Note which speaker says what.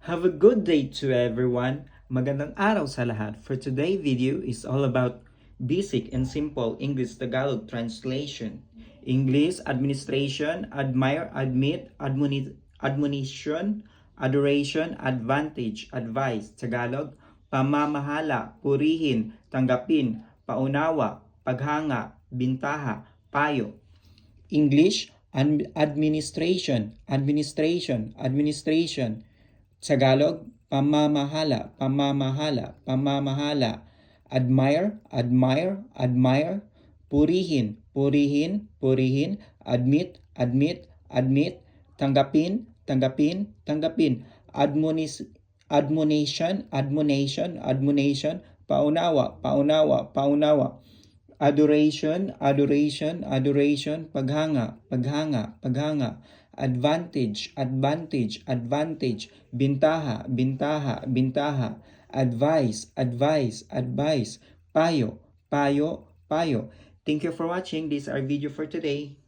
Speaker 1: Have a good day to everyone. Magandang araw sa lahat. For today's video is all about basic and simple English Tagalog translation. English administration, admire, admit, admonition, adoration, advantage, advice. Tagalog, pamamahala, purihin, tanggapin, paunawa, paghanga, bintaha, payo. English administration, administration. Tagalog, pamamahala, pamamahala, pamamahala. Admire. Purihin, purihin. Admit. Tanggapin. Admonition. Paunawa. Adoration. Paghanga. Advantage. Bintaha. Advice. Payo. Thank you for watching. This is our video for today.